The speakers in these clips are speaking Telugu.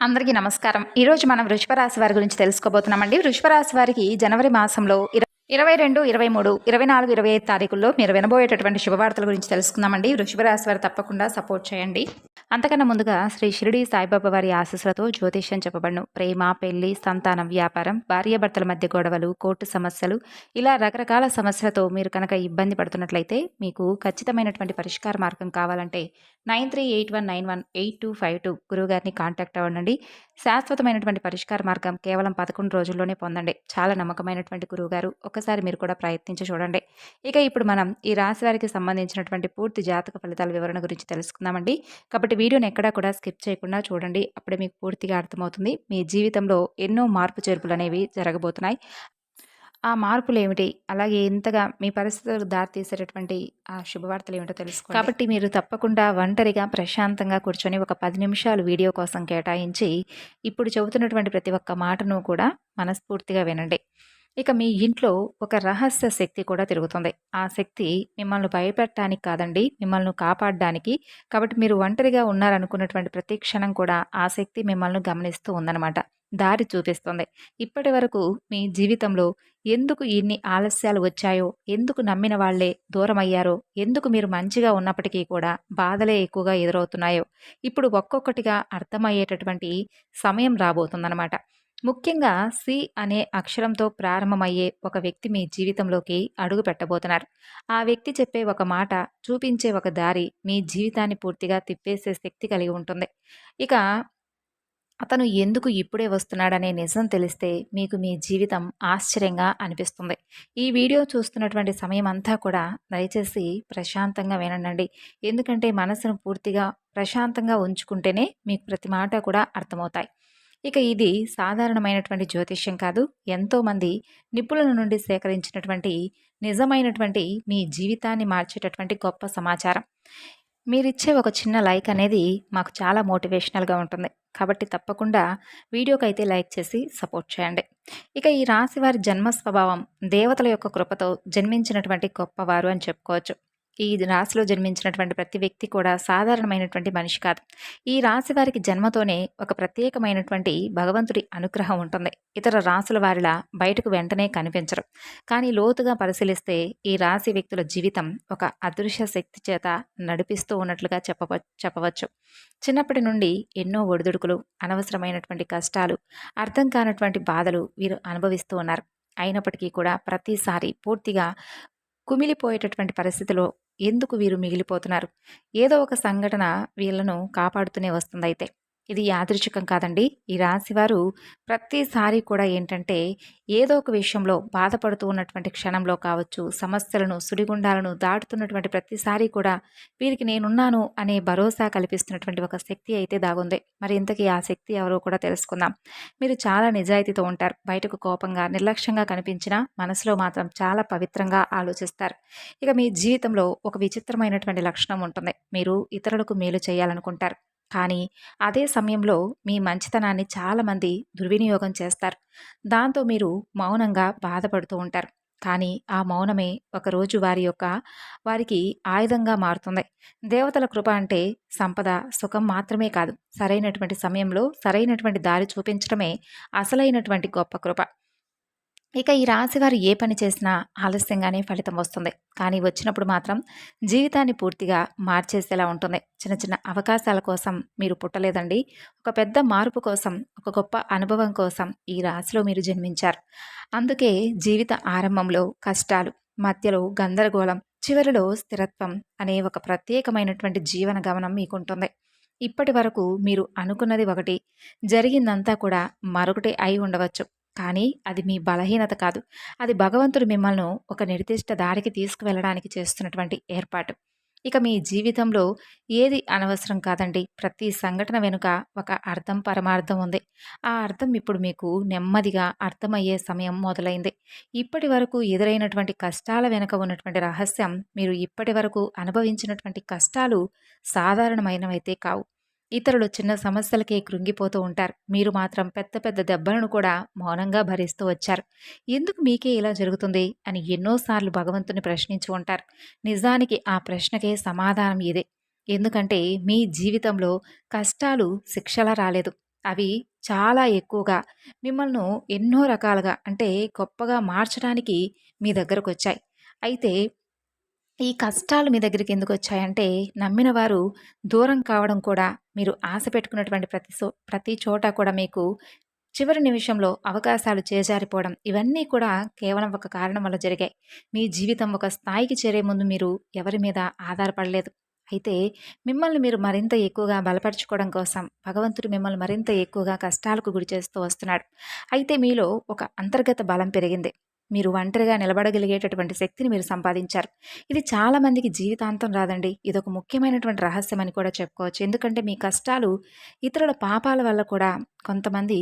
అందరికీ నమస్కారం. ఈరోజు మనం వృషభ రాశి వారి గురించి తెలుసుకోబోతున్నామండి. వృషభ రాశి వారికి జనవరి మాసంలో 22, 23, 24, 25 తారీఖుల్లో మీరు వినబోయేటటువంటి శుభవార్తల గురించి తెలుసుకుందామండి. వృషభ రాశి వారు తప్పకుండా సపోర్ట్ చేయండి. అంతకన్నా ముందుగా శ్రీ షిరిడి సాయిబాబా వారి ఆశీస్సులతో జ్యోతిష్యం చెప్పబడును. ప్రేమ, పెళ్లి, సంతానం, వ్యాపారం, భార్యాభర్తల మధ్య గొడవలు, కోర్టు సమస్యలు, ఇలా రకరకాల సమస్యలతో మీరు కనుక ఇబ్బంది పడుతున్నట్లయితే మీకు ఖచ్చితమైనటువంటి పరిష్కార మార్గం కావాలంటే 9381918252 గురువుగారిని కాంటాక్ట్ అవ్వండి. శాశ్వతమైనటువంటి పరిష్కార మార్గం కేవలం 11 రోజుల్లోనే పొందండి. చాలా నమ్మకమైనటువంటి గురువుగారు, ఒకసారి మీరు కూడా ప్రయత్నించి చూడండి. ఇక ఇప్పుడు మనం ఈ రాశి వారికి సంబంధించినటువంటి పూర్తి జాతక ఫలితాల వివరణ గురించి తెలుసుకుందామండి. కాబట్టి వీడియోని ఎక్కడా కూడా స్కిప్ చేయకుండా చూడండి. అప్పుడే మీకు పూర్తిగా అర్థమవుతుంది. మీ జీవితంలో ఎన్నో మార్పు చేర్పులు అనేవి జరగబోతున్నాయి. ఆ మార్పులేమిటి? అలాగే ఇంతగా మీ పరిస్థితులకు దారితీసేటటువంటి ఆ శుభవార్తలు ఏమిటో తెలుసుకోండి. కాబట్టి మీరు తప్పకుండా ఒంటరిగా ప్రశాంతంగా కూర్చొని ఒక 10 నిమిషాలు వీడియో కోసం కేటాయించి ఇప్పుడు చెబుతున్నటువంటి ప్రతి ఒక్క మాటను కూడా మనస్ఫూర్తిగా వినండి. ఇక మీ ఇంట్లో ఒక రహస్య శక్తి కూడా తిరుగుతుంది. ఆ శక్తి మిమ్మల్ని భయపెట్టడానికి కాదండి, మిమ్మల్ని కాపాడడానికి. కాబట్టి మీరు ఒంటరిగా ఉన్నారనుకున్నటువంటి ప్రతి క్షణం కూడా ఆ శక్తి మిమ్మల్ని గమనిస్తూ ఉందన్నమాట. దారి చూపిస్తుంది. ఇప్పటి వరకు మీ జీవితంలో ఎందుకు ఇన్ని ఆలస్యాలు వచ్చాయో, ఎందుకు నమ్మిన వాళ్లే దూరమయ్యారో, ఎందుకు మీరు మంచిగా ఉన్నప్పటికీ కూడా బాధలే ఎక్కువగా ఎదురవుతున్నాయో ఇప్పుడు ఒక్కొక్కటిగా అర్థమయ్యేటటువంటి సమయం రాబోతుందన్నమాట. ముఖ్యంగా సి అనే అక్షరంతో ప్రారంభమయ్యే ఒక వ్యక్తి మీ జీవితంలోకి అడుగు పెట్టబోతున్నారు. ఆ వ్యక్తి చెప్పే ఒక మాట, చూపించే ఒక దారి మీ జీవితాన్ని పూర్తిగా తిప్పేసే శక్తి కలిగి ఉంటుంది. ఇక అతను ఎందుకు ఇప్పుడే వస్తున్నాడనే నిజం తెలిస్తే మీకు మీ జీవితం ఆశ్చర్యంగా అనిపిస్తుంది. ఈ వీడియో చూస్తున్నటువంటి సమయం అంతా కూడా దయచేసి ప్రశాంతంగా వినండి. ఎందుకంటే మనసును పూర్తిగా ప్రశాంతంగా ఉంచుకుంటేనే మీకు ప్రతి మాట కూడా అర్థమవుతాయి. ఇక ఇది సాధారణమైనటువంటి జ్యోతిష్యం కాదు. ఎంతోమంది నిపుణుల నుండి సేకరించినటువంటి నిజమైనటువంటి మీ జీవితాన్ని మార్చేటటువంటి గొప్ప సమాచారం. మీరిచ్చే ఒక చిన్న లైక్ అనేది మాకు చాలా మోటివేషనల్గా ఉంటుంది. కాబట్టి తప్పకుండా వీడియోకైతే లైక్ చేసి సపోర్ట్ చేయండి. ఇక ఈ రాశి వారి జన్మ స్వభావం దేవతల యొక్క కృపతో జన్మించినటువంటి గొప్పవారు అని చెప్పుకోవచ్చు. ఈ రాశిలో జన్మించినటువంటి ప్రతి వ్యక్తి కూడా సాధారణమైనటువంటి మనిషి కాదు. ఈ రాశి వారికి జన్మతోనే ఒక ప్రత్యేకమైనటువంటి భగవంతుడి అనుగ్రహం ఉంటుంది. ఇతర రాశుల వారిలా బయటకు వెంటనే కనిపించరు. కానీ లోతుగా పరిశీలిస్తే ఈ రాశి వ్యక్తుల జీవితం ఒక అదృశ్య శక్తి చేత నడిపిస్తూ ఉన్నట్లుగా చెప్పవచ్చు. చిన్నప్పటి నుండి ఎన్నో ఒడిదుడుకులు, అనవసరమైనటువంటి కష్టాలు, అర్థం కానటువంటి బాధలు వీరు అనుభవిస్తూ ఉన్నారు. అయినప్పటికీ కూడా ప్రతిసారి పూర్తిగా కుమిలిపోయేటటువంటి పరిస్థితిలో ఎందుకు వీరు మిగిలిపోతున్నారు? ఏదో ఒక సంఘటన వీళ్ళను కాపాడుతూనే వస్తుందయితే. ఇది యాదృచ్ఛికం కాదండి. ఈ రాశివారు ప్రతిసారి కూడా ఏంటంటే ఏదో ఒక విషయంలో బాధపడుతూ ఉన్నటువంటి క్షణంలో కావచ్చు, సమస్యలను, సుడిగుండాలను దాటుతున్నటువంటి ప్రతిసారి కూడా వీరికి నేనున్నాను అనే భరోసా కల్పిస్తున్నటువంటి ఒక శక్తి అయితే దాగుంది. మరి ఇంతకీ ఆ శక్తి ఎవరో కూడా తెలుసుకుందాం. మీరు చాలా నిజాయితీతో ఉంటారు. బయటకు కోపంగా, నిర్లక్ష్యంగా కనిపించినా మనసులో మాత్రం చాలా పవిత్రంగా ఆలోచిస్తారు. ఇక మీ జీవితంలో ఒక విచిత్రమైనటువంటి లక్షణం ఉంటుంది. మీరు ఇతరులకు మేలు చేయాలనుకుంటారు. కానీ అదే సమయంలో మీ మంచితనాన్ని చాలామంది దుర్వినియోగం చేస్తారు. దాంతో మీరు మౌనంగా బాధపడుతూ ఉంటారు. కానీ ఆ మౌనమే ఒకరోజు వారికి ఆయుధంగా మారుతుంది. దేవతల కృప అంటే సంపద, సుఖం మాత్రమే కాదు. సరైనటువంటి సమయంలో సరైనటువంటి దారి చూపించడమే అసలైనటువంటి గొప్ప కృప. ఇక ఈ రాశివారు ఏ పని చేసినా ఆలస్యంగానే ఫలితం వస్తుంది. కానీ వచ్చినప్పుడు మాత్రం జీవితాన్ని పూర్తిగా మార్చేసేలా ఉంటుంది. చిన్న చిన్న అవకాశాల కోసం మీరు పుట్టలేదండి. ఒక పెద్ద మార్పు కోసం, ఒక గొప్ప అనుభవం కోసం ఈ రాశిలో మీరు జన్మించారు. అందుకే జీవిత ఆరంభంలో కష్టాలు, మధ్యలో గందరగోళం, చివరిలో స్థిరత్వం అనే ఒక ప్రత్యేకమైనటువంటి జీవన గమనం మీకుంటుంది. ఇప్పటి వరకు మీరు అనుకున్నది ఒకటి, జరిగిందంతా కూడా మరొకటి అయి ఉండవచ్చు. కానీ అది మీ బలహీనత కాదు. అది భగవంతుడు మిమ్మల్ని ఒక నిర్దిష్ట దారికి తీసుకువెళ్ళడానికి చేస్తున్నటువంటి ఏర్పాటు. ఇక మీ జీవితంలో ఏది అనవసరం కాదండి. ప్రతి సంఘటన వెనుక ఒక అర్థం, పరమార్థం ఉంది. ఆ అర్థం ఇప్పుడు మీకు నెమ్మదిగా అర్థమయ్యే సమయం మొదలైంది. ఇప్పటి వరకు ఎదురైనటువంటి కష్టాల వెనుక ఉన్నటువంటి రహస్యం, మీరు ఇప్పటి వరకు అనుభవించినటువంటి కష్టాలు సాధారణమైనవైతే కావు. ఇతరులు చిన్న సమస్యలకే కృంగిపోతూ ఉంటారు. మీరు మాత్రం పెద్ద పెద్ద దెబ్బలను కూడా మౌనంగా భరిస్తూ వచ్చారు. ఎందుకు మీకే ఇలా జరుగుతుంది అని ఎన్నోసార్లు భగవంతుని ప్రశ్నించి ఉంటారు. నిజానికి ఆ ప్రశ్నకే సమాధానం ఇదే. ఎందుకంటే మీ జీవితంలో కష్టాలు శిక్షలా రాలేదు. అవి చాలా ఎక్కువగా మిమ్మల్ని ఎన్నో రకాలుగా అంటే గొప్పగా మార్చడానికి మీ దగ్గరకొచ్చాయి. అయితే ఈ కష్టాలు మీ దగ్గరికి ఎందుకొచ్చాయంటే, నమ్మిన వారు దూరం కావడం కూడా, మీరు ఆశ పెట్టుకున్నటువంటి ప్రతి చోట కూడా మీకు చివరి నిమిషంలో అవకాశాలు చేజారిపోవడం, ఇవన్నీ కూడా కేవలం ఒక కారణం వల్ల జరిగాయి. మీ జీవితం ఒక స్థాయికి చేరే ముందు మీరు ఎవరి మీద ఆధారపడలేదు. అయితే మిమ్మల్ని మీరు మరింత ఎక్కువగా బలపరుచుకోవడం కోసం భగవంతుడు మిమ్మల్ని మరింత ఎక్కువగా కష్టాలకు గురి చేస్తూ వస్తున్నాడు. అయితే మీలో ఒక అంతర్గత బలం పెరిగింది. మీరు ఒంటరిగా నిలబడగలిగేటటువంటి శక్తిని మీరు సంపాదించారు. ఇది చాలా మందికి జీవితాంతం రాదండి. ఇదొక ముఖ్యమైనటువంటి రహస్యం అని కూడా చెప్పుకోవచ్చు. ఎందుకంటే మీ కష్టాలు ఇతరుల పాపాల వల్ల కూడా కొంతమంది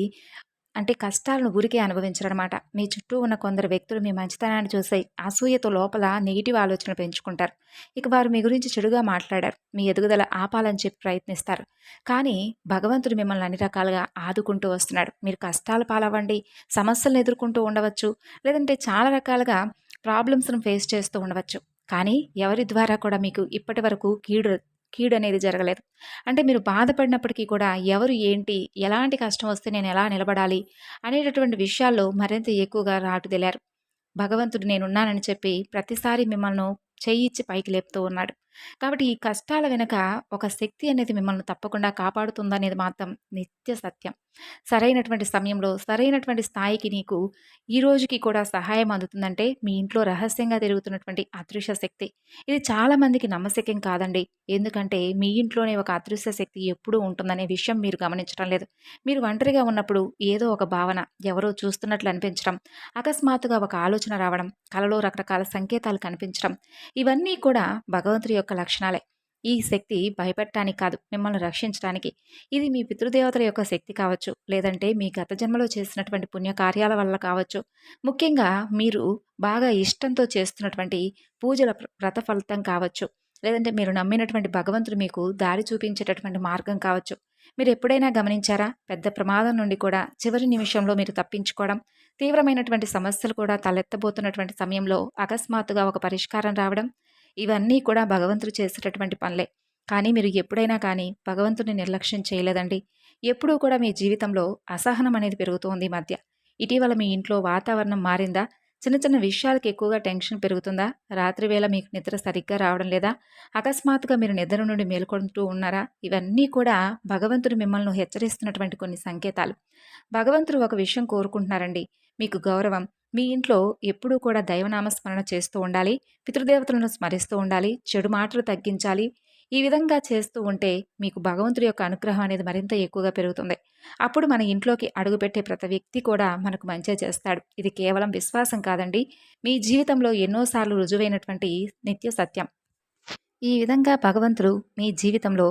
అంటే కష్టాలను ఊరికే అనుభవించరనమాట. మీ చుట్టూ ఉన్న కొందరు వ్యక్తులు మీ మంచితనాన్ని చూసి అసూయతో లోపల నెగెటివ్ ఆలోచనలు పెంచుకుంటారు. ఇక వారు మీ గురించి చెడుగా మాట్లాడారు. మీ ఎదుగుదల ఆపాలని చెప్పి ప్రయత్నిస్తారు. కానీ భగవంతుడు మిమ్మల్ని అన్ని రకాలుగా ఆదుకుంటూ వస్తున్నాడు. మీరు కష్టాల పాలవ్వండి, సమస్యలను ఎదుర్కొంటూ ఉండవచ్చు. లేదంటే చాలా రకాలుగా ప్రాబ్లమ్స్‌ను ఫేస్ చేస్తూ ఉండవచ్చు. కానీ ఎవరి ద్వారా కూడా మీకు ఇప్పటి వరకు కీడనేది జరగలేదు. అంటే మీరు బాధపడినప్పటికీ కూడా ఎవరు ఏంటి, ఎలాంటి కష్టం వస్తే నేను ఎలా నిలబడాలి అనేటటువంటి విషయాల్లో మరింత ఎక్కువగా రాటుదేలారు. భగవంతుడు నేనున్నానని చెప్పి ప్రతిసారి మిమ్మల్ని చెయ్యిచ్చి పైకి లేపుతూ ఉన్నాడు. కాబట్టి ఈ కష్టాల వెనక ఒక శక్తి అనేది మిమ్మల్ని తప్పకుండా కాపాడుతుందనేది మాత్రం నిత్య సత్యం. సరైనటువంటి సమయంలో, సరైనటువంటి స్థాయికి నీకు ఈ రోజుకి కూడా సహాయం అందుతుందంటే మీ ఇంట్లో రహస్యంగా తిరుగుతున్నటువంటి అదృశ్య శక్తి. ఇది చాలా మందికి నమ్మశక్యం కాదండి. ఎందుకంటే మీ ఇంట్లోనే ఒక అదృశ్య శక్తి ఎప్పుడూ ఉంటుందనే విషయం మీరు గమనించడం లేదు. మీరు ఒంటరిగా ఉన్నప్పుడు ఏదో ఒక భావన, ఎవరో చూస్తున్నట్లు అనిపించడం, అకస్మాత్తుగా ఒక ఆలోచన రావడం, కలలో రకరకాల సంకేతాలు కనిపించడం, ఇవన్నీ కూడా భగవంతుడి యొక్క లక్షణాలే. ఈ శక్తి భయపెట్టడానికి కాదు, మిమ్మల్ని రక్షించడానికి. ఇది మీ పితృదేవతల యొక్క శక్తి కావచ్చు, లేదంటే మీ గత జన్మలో చేసినటువంటి పుణ్యకార్యాల వల్ల కావచ్చు. ముఖ్యంగా మీరు బాగా ఇష్టంతో చేస్తున్నటువంటి పూజల వ్రత ఫలితం కావచ్చు. లేదంటే మీరు నమ్మినటువంటి భగవంతుడు మీకు దారి చూపించేటటువంటి మార్గం కావచ్చు. మీరు ఎప్పుడైనా గమనించారా? పెద్ద ప్రమాదం నుండి కూడా చివరి నిమిషంలో మీరు తప్పించుకోవడం, తీవ్రమైనటువంటి సమస్యలు కూడా తలెత్తబోతున్నటువంటి సమయంలో అకస్మాత్తుగా ఒక పరిష్కారం రావడం, ఇవన్నీ కూడా భగవంతుడు చేసేటటువంటి పనులే. కానీ మీరు ఎప్పుడైనా కానీ భగవంతుడిని నిర్లక్ష్యం చేయలేదండి. ఎప్పుడూ కూడా మీ జీవితంలో అసహనం అనేది పెరుగుతోంది ఈ మధ్య. ఇటీవల మీ ఇంట్లో వాతావరణం మారిందా? చిన్న చిన్న విషయాలకు ఎక్కువగా టెన్షన్ పెరుగుతుందా? రాత్రి వేళ మీకు నిద్ర సరిగ్గా రావడం లేదా? అకస్మాత్తుగా మీరు నిద్ర నుండి మేల్కొంటూ ఉన్నారా? ఇవన్నీ కూడా భగవంతుడు మిమ్మల్ని హెచ్చరిస్తున్నటువంటి కొన్ని సంకేతాలు. భగవంతుడు ఒక విషయం కోరుకుంటున్నారండి. మీకు గౌరవం. మీ ఇంట్లో ఎప్పుడూ కూడా దైవనామస్మరణ చేస్తూ ఉండాలి. పితృదేవతలను స్మరిస్తూ ఉండాలి. చెడు మాటలు తగ్గించాలి. ఈ విధంగా చేస్తూ ఉంటే మీకు భగవంతుడి యొక్క అనుగ్రహం అనేది మరింత ఎక్కువగా పెరుగుతుంది. అప్పుడు మన ఇంట్లోకి అడుగుపెట్టే ప్రతి వ్యక్తి కూడా మనకు మంచే చేస్తాడు. ఇది కేవలం విశ్వాసం కాదండి. మీ జీవితంలో ఎన్నోసార్లు రుజువైనటువంటి నిత్య సత్యం. ఈ విధంగా భగవంతుడు మీ జీవితంలో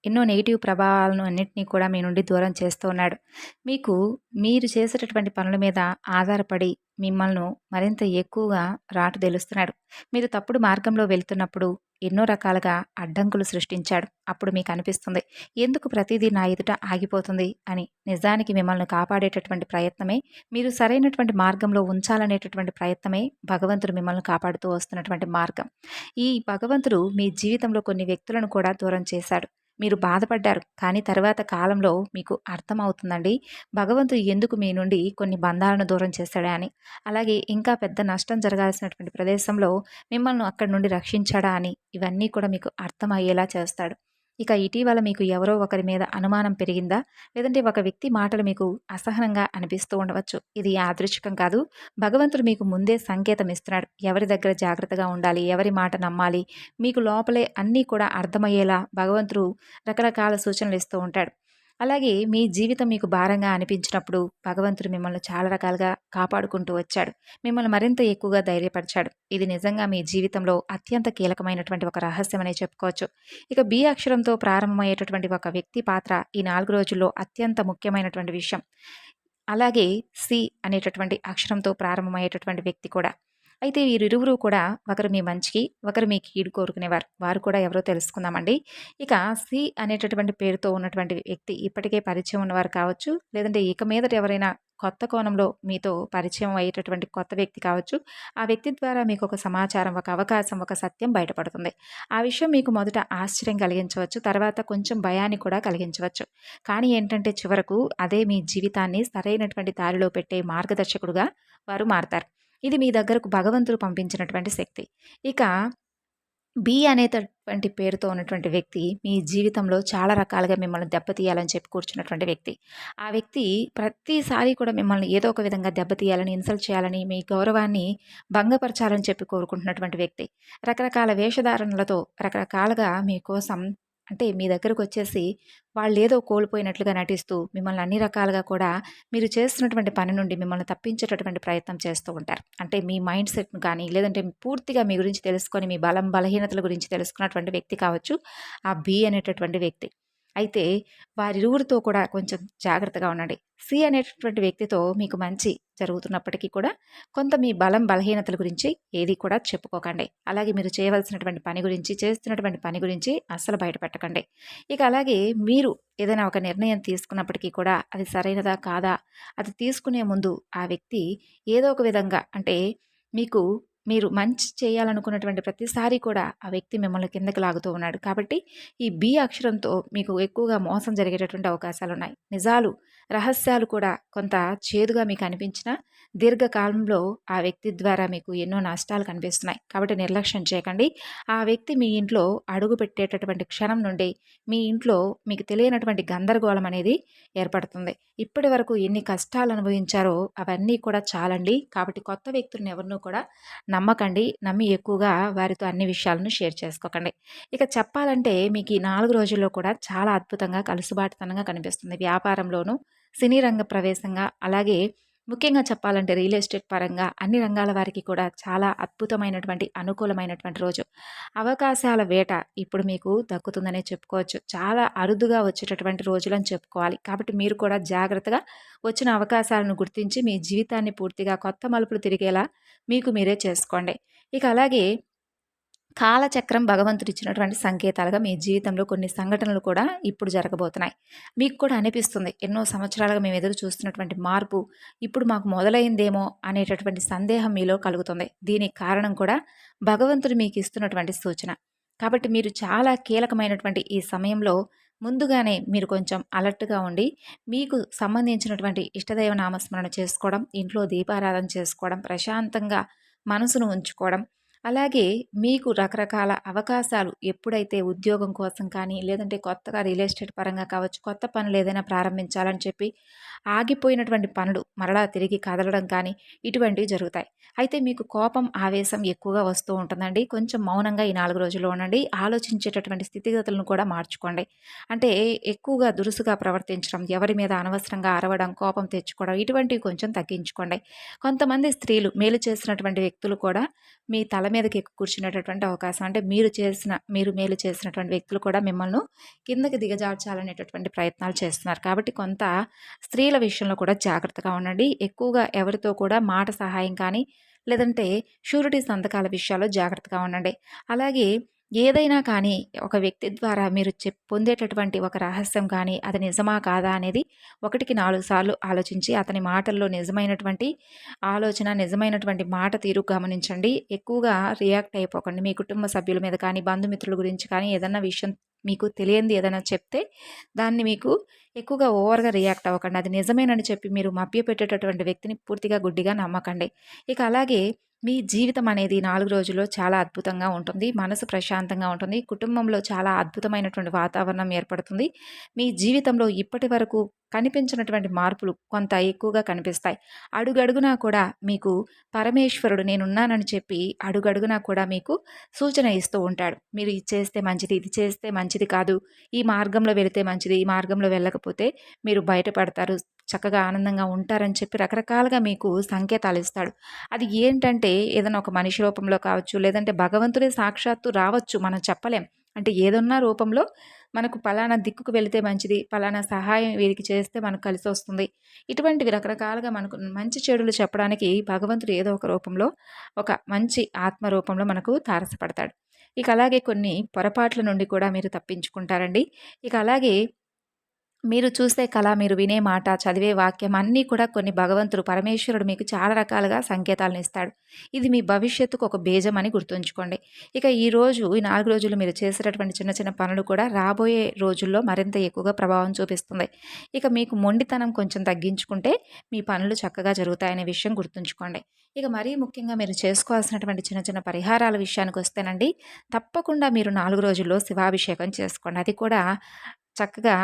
ఎన్నో నెగెటివ్ ప్రభావాలను అన్నిటినీ కూడా మీ నుండి దూరం చేస్తూ ఉన్నాడు. మీకు మీరు చేసేటటువంటి పనుల మీద ఆధారపడి మిమ్మల్ని మరింత ఎక్కువగా రాటుదేలుస్తున్నాడు. మీరు తప్పుడు మార్గంలో వెళ్తున్నప్పుడు ఎన్నో రకాలుగా అడ్డంకులు సృష్టించాడు. అప్పుడు మీకు అనిపిస్తుంది, ఎందుకు ప్రతిదీ నా ఎదుట ఆగిపోతుంది అని. నిజానికి మిమ్మల్ని కాపాడేటటువంటి ప్రయత్నమే, మీరు సరైనటువంటి మార్గంలో ఉంచాలనేటటువంటి ప్రయత్నమే భగవంతుడు మిమ్మల్ని కాపాడుతూ వస్తున్నటువంటి మార్గం. ఈ భగవంతుడు మీ జీవితంలో కొన్ని వ్యక్తులను కూడా దూరం చేశాడు. మీరు బాధపడ్డారు. కానీ తర్వాత కాలంలో మీకు అర్థమవుతుందండి, భగవంతుడు ఎందుకు మీ నుండి కొన్ని బంధాలను దూరం చేశాడా అని. అలాగే ఇంకా పెద్ద నష్టం జరగాల్సినటువంటి ప్రదేశంలో మిమ్మల్ని అక్కడి నుండి రక్షించాడా అని. ఇవన్నీ కూడా మీకు అర్థమయ్యేలా చేస్తాడు. ఇక ఇటీవల మీకు ఎవరో ఒకరి మీద అనుమానం పెరిగిందా? లేదంటే ఒక వ్యక్తి మాటలు మీకు అసహనంగా అనిపిస్తూ ఉండవచ్చు. ఇది యాదృచ్ఛికం కాదు. భగవంతుడు మీకు ముందే సంకేతం ఇస్తున్నాడు. ఎవరి దగ్గర జాగ్రత్తగా ఉండాలి, ఎవరి మాట నమ్మాలి, మీకు లోపలే అన్నీ కూడా అర్థమయ్యేలా భగవంతుడు రకరకాల సూచనలు ఇస్తూ ఉంటాడు. అలాగే మీ జీవితం మీకు భారంగా అనిపించినప్పుడు భగవంతుడు మిమ్మల్ని చాలా రకాలుగా కాపాడుకుంటూ వచ్చాడు. మిమ్మల్ని మరింత ఎక్కువగా ధైర్యపరిచాడు. ఇది నిజంగా మీ జీవితంలో అత్యంత కీలకమైనటువంటి ఒక రహస్యం అనే చెప్పుకోవచ్చు. ఇక బి అక్షరంతో ప్రారంభమయ్యేటటువంటి ఒక వ్యక్తి పాత్ర ఈ 4 రోజుల్లో అత్యంత ముఖ్యమైనటువంటి విషయం. అలాగే సి అనేటటువంటి అక్షరంతో ప్రారంభమయ్యేటటువంటి వ్యక్తి కూడా. అయితే వీరిరువురు కూడా ఒకరు మీ మంచికి, ఒకరు మీ కీడు కోరుకునేవారు. వారు కూడా ఎవరో తెలుసుకుందామండి. ఇక సి అనేటటువంటి పేరుతో ఉన్నటువంటి వ్యక్తి ఇప్పటికే పరిచయం ఉన్నవారు కావచ్చు, లేదంటే ఇక మీదట ఎవరైనా కొత్త కోణంలో మీతో పరిచయం అయ్యేటటువంటి కొత్త వ్యక్తి కావచ్చు. ఆ వ్యక్తి ద్వారా మీకొక సమాచారం, ఒక అవకాశం, ఒక సత్యం బయటపడుతుంది. ఆ విషయం మీకు మొదట ఆశ్చర్యం కలిగించవచ్చు. తర్వాత కొంచెం భయాన్ని కూడా కలిగించవచ్చు. కానీ ఏంటంటే చివరకు అదే మీ జీవితాన్ని సరైనటువంటి దారిలో పెట్టే మార్గదర్శకుడుగా వారు మారతారు. ఇది మీ దగ్గరకు భగవంతుడు పంపించినటువంటి శక్తి. ఇక బి అనేటటువంటి పేరుతో ఉన్నటువంటి వ్యక్తి మీ జీవితంలో చాలా రకాలుగా మిమ్మల్ని దెబ్బతీయాలని చెప్పి కూర్చున్నటువంటి వ్యక్తి. ఆ వ్యక్తి ప్రతిసారి కూడా మిమ్మల్ని ఏదో ఒక విధంగా దెబ్బతీయాలని, ఇన్సల్ట్ చేయాలని, మీ గౌరవాన్ని భంగపరచాలని చెప్పి కోరుకుంటున్నటువంటి వ్యక్తి. రకరకాల వేషధారణలతో రకరకాలుగా మీకోసం అంటే మీ దగ్గరకొచ్చేసి వాళ్ళేదో కోల్పోయినట్లుగా నటిస్తూ మిమ్మల్ని అన్ని రకాలుగా కూడా మీరు చేస్తున్నటువంటి పని నుండి మిమ్మల్ని తప్పించేటటువంటి ప్రయత్నం చేస్తూ ఉంటారు. అంటే మీ మైండ్ సెట్‌ను కానీ, లేదంటే పూర్తిగా మీ గురించి తెలుసుకొని, మీ బలం, బలహీనతల గురించి తెలుసుకున్నటువంటి వ్యక్తి కావచ్చు, ఆ బి అనేటటువంటి వ్యక్తి. అయితే వారిరువురితో కూడా కొంచెం జాగ్రత్తగా ఉండండి. సి అనేటటువంటి వ్యక్తితో మీకు మంచి జరుగుతున్నప్పటికీ కూడా కొంత మీ బలం, బలహీనతల గురించి ఏది కూడా చెప్పుకోకండి. అలాగే మీరు చేయవలసినటువంటి పని గురించి, చేస్తున్నటువంటి పని గురించి అస్సలు బయట పెట్టకండి. ఇక అలాగే మీరు ఏదైనా ఒక నిర్ణయం తీసుకున్నప్పటికీ కూడా అది సరైనదా? కాదా? అది తీసుకునే ముందు ఆ వ్యక్తి ఏదో ఒక విధంగా అంటే మీకు మీరు మంచి చేయాలనుకున్నటువంటి ప్రతిసారి కూడా ఆ వ్యక్తి మిమ్మల్ని కిందకి లాగుతూ ఉన్నాడు. కాబట్టి ఈ బి అక్షరంతో మీకు ఎక్కువగా మోసం జరిగేటటువంటి అవకాశాలున్నాయి. నిజాలు, రహస్యాలు కూడా కొంత చేదుగా మీకు అనిపించినా దీర్ఘకాలంలో ఆ వ్యక్తి ద్వారా మీకు ఎన్నో నష్టాలు కనిపిస్తున్నాయి. కాబట్టి నిర్లక్ష్యం చేయకండి. ఆ వ్యక్తి మీ ఇంట్లో అడుగు పెట్టేటటువంటి క్షణం నుండి మీ ఇంట్లో మీకు తెలియనటువంటి గందరగోళం అనేది ఏర్పడుతుంది. ఇప్పటి వరకు ఎన్ని కష్టాలు అనుభవించారో అవన్నీ కూడా చాలండి. కాబట్టి కొత్త వ్యక్తులను ఎవరినూ కూడా నమ్మకండి. నమ్మి ఎక్కువగా వారితో అన్ని విషయాలను షేర్ చేసుకోకండి. ఇక చెప్పాలంటే మీకు ఈ 4 రోజుల్లో కూడా చాలా అద్భుతంగా కలుసుబాటుతనంగా కనిపిస్తుంది. వ్యాపారంలోనూ, సినీ రంగ ప్రవేశంగా, అలాగే ముఖ్యంగా చెప్పాలంటే రియల్ ఎస్టేట్ పరంగా అన్ని రంగాల వారికి కూడా చాలా అద్భుతమైనటువంటి, అనుకూలమైనటువంటి రోజు. అవకాశాల వేట ఇప్పుడు మీకు దక్కుతుందనే చెప్పుకోవచ్చు. చాలా అరుదుగా వచ్చేటటువంటి రోజులని చెప్పుకోవాలి. కాబట్టి మీరు కూడా జాగ్రత్తగా వచ్చిన అవకాశాలను గుర్తించి మీ జీవితాన్ని పూర్తిగా కొత్త మలుపులు తిరిగేలా మీకు మీరే చేసుకోండి. ఇక అలాగే కాలచక్రం భగవంతుడిచ్చినటువంటి సంకేతాలుగా మీ జీవితంలో కొన్ని సంఘటనలు కూడా ఇప్పుడు జరగబోతున్నాయి. మీకు కూడా అనిపిస్తుంది ఎన్నో సంవత్సరాలుగా మేము ఎదురు చూస్తున్నటువంటి మార్పు ఇప్పుడు మాకు మొదలైందేమో అనేటటువంటి సందేహం మీలో కలుగుతుంది. దీనికి కారణం కూడా భగవంతుడు మీకు ఇస్తున్నటువంటి సూచన. కాబట్టి మీరు చాలా కీలకమైనటువంటి ఈ సమయంలో ముందుగానే మీరు కొంచెం అలర్ట్‌గా ఉండి, మీకు సంబంధించినటువంటి ఇష్టదైవ నామస్మరణ చేసుకోవడం, ఇంట్లో దీపారాధన చేసుకోవడం, ప్రశాంతంగా మనసును ఉంచుకోవడం, అలాగే మీకు రకరకాల అవకాశాలు ఎప్పుడైతే ఉద్యోగం కోసం కానీ, లేదంటే కొత్తగా రియల్ ఎస్టేట్ పరంగా కావచ్చు, కొత్త పనులు ఏదైనా ప్రారంభించాలని చెప్పి ఆగిపోయినటువంటి పనులు మరలా తిరిగి కదలడం కానీ, ఇటువంటివి జరుగుతాయి. అయితే మీకు కోపం, ఆవేశం ఎక్కువగా వస్తూ ఉంటుందండి. కొంచెం మౌనంగా ఈ 4 రోజులు ఉండండి. ఆలోచించేటటువంటి స్థితిగతులను కూడా మార్చుకోండి. అంటే ఎక్కువగా దురుసుగా ప్రవర్తించడం, ఎవరి మీద అనవసరంగా అరవడం, కోపం తెచ్చుకోవడం ఇటువంటివి కొంచెం తగ్గించుకోండి. కొంతమంది స్త్రీలు మేలు చేసినటువంటి వ్యక్తులు కూడా మీ తల మీదకి ఎక్కి కూర్చునేటటువంటి అవకాశం అంటే మీరు మేలు చేసినటువంటి వ్యక్తులు కూడా మిమ్మల్ని కిందకి దిగజార్చాలనేటటువంటి ప్రయత్నాలు చేస్తున్నారు. కాబట్టి కొంత స్త్రీల విషయంలో కూడా జాగ్రత్తగా ఉండండి. ఎక్కువగా ఎవరితో కూడా మాట సహాయం కానీ లేదంటే షూరిటీ సంతకాల విషయాల్లో జాగ్రత్తగా ఉండండి. అలాగే ఏదైనా కానీ ఒక వ్యక్తి ద్వారా మీరు పొందేటటువంటి ఒక రహస్యం కానీ అది నిజమా కాదా అనేది 1కి 4 సార్లు ఆలోచించి అతని మాటల్లో నిజమైనటువంటి ఆలోచన, నిజమైనటువంటి మాట తీరు గమనించండి. ఎక్కువగా రియాక్ట్ అయిపోకండి. మీ కుటుంబ సభ్యుల మీద కానీ, బంధుమిత్రుల గురించి కానీ ఏదన్నా విషయం మీకు తెలియంది ఏదైనా చెప్తే దాన్ని మీకు ఎక్కువగా ఓవర్‌గా రియాక్ట్ అవ్వకండి. అది నిజమేనని చెప్పి మీరు మభ్యపెట్టేటటువంటి వ్యక్తిని పూర్తిగా గుడ్డిగా నమ్మకండి. ఇక అలాగే మీ జీవితం అనేది 4 రోజుల్లో చాలా అద్భుతంగా ఉంటుంది. మనసు ప్రశాంతంగా ఉంటుంది. కుటుంబంలో చాలా అద్భుతమైనటువంటి వాతావరణం ఏర్పడుతుంది. మీ జీవితంలో ఇప్పటి వరకు కనిపించినటువంటి మార్పులు కొంత ఎక్కువగా కనిపిస్తాయి. అడుగడుగునా కూడా మీకు పరమేశ్వరుడు నేనున్నానని చెప్పి అడుగడుగునా కూడా మీకు సూచన ఇస్తూ ఉంటాడు. మీరు ఇది చేస్తే మంచిది, ఇది చేస్తే మంచిది కాదు, ఈ మార్గంలో వెళితే మంచిది, ఈ మార్గంలో వెళ్ళకపోతే మీరు బయటపడతారు, చక్కగా ఆనందంగా ఉంటారని చెప్పి రకరకాలుగా మీకు సంకేతాలు ఇస్తాడు. అది ఏంటంటే ఏదైనా ఒక మనిషి రూపంలో కావచ్చు, లేదంటే భగవంతుడే సాక్షాత్తు రావచ్చు, మనం చెప్పలేం. అంటే ఏదన్నా రూపంలో మనకు పలానా దిక్కుకు వెళితే మంచిది, పలానా సహాయం వీరికి చేస్తే మనకు కలిసొస్తుంది. ఇటువంటివి రకరకాలుగా మనకు మంచి చెడులు చెప్పడానికి భగవంతుడు ఏదో ఒక రూపంలో, ఒక మంచి ఆత్మ రూపంలో మనకు తారసపడతాడు. ఇక అలాగే కొన్ని పొరపాట్ల నుండి కూడా మీరు తప్పించుకుంటారండి. ఇక అలాగే మీరు చూసే కళ, మీరు వినే మాట, చదివే వాక్యం అన్నీ కూడా కొన్ని భగవంతుడు, పరమేశ్వరుడు మీకు చాలా రకాలుగా సంకేతాలనిస్తాడు. ఇది మీ భవిష్యత్తుకు ఒక బీజం అని గుర్తుంచుకోండి. ఇక ఈ 4 రోజులు మీరు చేసేటటువంటి చిన్న చిన్న పనులు కూడా రాబోయే రోజుల్లో మరింత ఎక్కువగా ప్రభావం చూపిస్తుంది. ఇక మీకు మొండితనం కొంచెం తగ్గించుకుంటే మీ పనులు చక్కగా జరుగుతాయనే విషయం గుర్తుంచుకోండి. ఇక మరీ ముఖ్యంగా మీరు చేసుకోవాల్సినటువంటి చిన్న చిన్న పరిహారాల విషయానికొస్తేనండి, తప్పకుండా మీరు 4 రోజుల్లో శివాభిషేకం చేసుకోండి. అది కూడా చక్కగా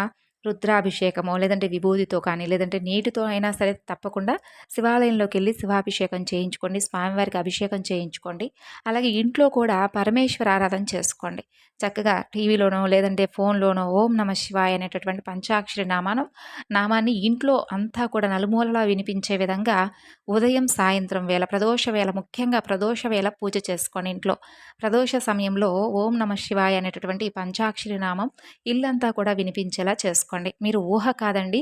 రుద్రాభిషేకమో, లేదంటే విభూదితో కానీ, లేదంటే నీటితో అయినా సరే తప్పకుండా శివాలయంలోకెళ్ళి శివాభిషేకం చేయించుకోండి. స్వామివారికి అభిషేకం చేయించుకోండి. అలాగే ఇంట్లో కూడా పరమేశ్వర ఆరాధన చేసుకోండి. చక్కగా టీవీలోనో, లేదంటే ఫోన్‌లోనో ఓం నమః శివాయ అనేటటువంటి పంచాక్షరి నామాన్ని ఇంట్లో అంతా కూడా నలుమూలలా వినిపించే విధంగా ఉదయం, సాయంత్రం వేళ, ప్రదోష వేళ, ముఖ్యంగా ప్రదోష వేళ పూజ చేసుకోండి ఇంట్లో. ప్రదోష సమయంలో ఓం నమః శివాయ అనేటటువంటి ఈ పంచాక్షరి నామం ఇల్లంతా కూడా వినిపించేలా చేసుకోండి. మీరు ఊహ కాదండి.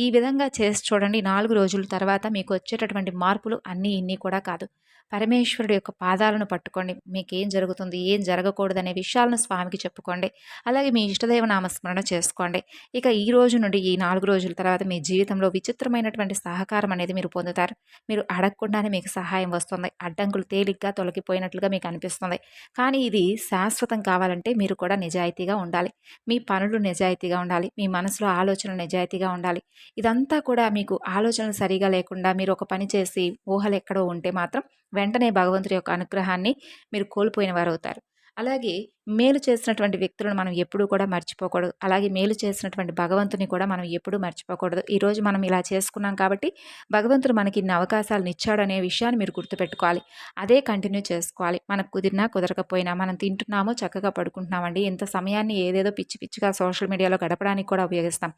ఈ విధంగా చేసి చూడండి. 4 రోజుల తర్వాత మీకు వచ్చేటటువంటి మార్పులు అన్నీ ఇన్ని కూడా కాదు. పరమేశ్వరుడు యొక్క పాదాలను పట్టుకోండి. మీకేం జరుగుతుంది, ఏం జరగకూడదనే విషయాలను స్వామికి చెప్పుకోండి. అలాగే మీ ఇష్టదైవ నామస్మరణ చేసుకోండి. ఇక ఈ రోజు నుండి ఈ 4 రోజుల తర్వాత మీ జీవితంలో విచిత్రమైనటువంటి సహకారం అనేది మీరు పొందుతారు. మీరు అడగకుండానే మీకు సహాయం వస్తుంది. అడ్డంకులు తేలిగ్గా తొలగిపోయినట్లుగా మీకు అనిపిస్తుంది. కానీ ఇది శాశ్వతం కావాలంటే మీరు కూడా నిజాయితీగా ఉండాలి. మీ పనులు నిజాయితీగా ఉండాలి. మీ మనసులో ఆలోచనలు నిజాయితీగా ఉండాలి. ఇదంతా కూడా మీకు ఆలోచనలు సరిగా లేకుండా మీరు ఒక పని చేసి ఊహలెక్కడో ఉంటే మాత్రం వెంటనే భగవంతుడి యొక్క అనుగ్రహాన్ని మీరు కోల్పోయిన వారవుతారు. అలాగే మేలు చేసినటువంటి వ్యక్తులను మనం ఎప్పుడూ కూడా మర్చిపోకూడదు. అలాగే మేలు చేసినటువంటి భగవంతుని కూడా మనం ఎప్పుడూ మర్చిపోకూడదు. ఈరోజు మనం ఇలా చేసుకున్నాం కాబట్టి భగవంతుడు మనకి ఇన్ని అవకాశాలను ఇచ్చాడనే విషయాన్ని మీరు గుర్తుపెట్టుకోవాలి. అదే కంటిన్యూ చేసుకోవాలి. మనకు కుదిరినా కుదరకపోయినా మనం తింటున్నాము, చక్కగా పడుకుంటున్నామండి. ఇంత సమయాన్ని ఏదేదో పిచ్చి పిచ్చిగా సోషల్ మీడియాలో గడపడానికి కూడా ఉపయోగిస్తాం.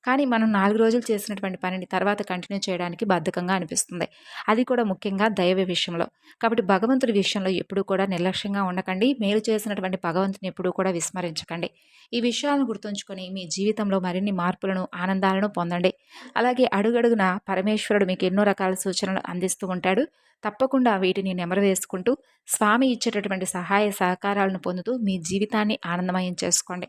కానీ మనం 4 రోజులు చేసినటువంటి పనిని తర్వాత కంటిన్యూ చేయడానికి బద్ధకంగా అనిపిస్తుంది. అది కూడా ముఖ్యంగా దైవ విషయంలో. కాబట్టి భగవంతుడి విషయంలో ఎప్పుడూ కూడా నిర్లక్ష్యంగా ఉండకండి. మేలు చేసినటువంటి భగవంతుని ఎప్పుడూ కూడా విస్మరించకండి. ఈ విషయాలను గుర్తుంచుకొని మీ జీవితంలో మరిన్ని మార్పులను, ఆనందాలను పొందండి. అలాగే అడుగడుగునా పరమేశ్వరుడు మీకు ఎన్నో రకాల సూచనలు అందిస్తూ ఉంటాడు. తప్పకుండా వీటిని నెమరు వేసుకుంటూ స్వామి ఇచ్చేటటువంటి సహాయ సహకారాలను పొందుతూ మీ జీవితాన్ని ఆనందమయం చేసుకోండి.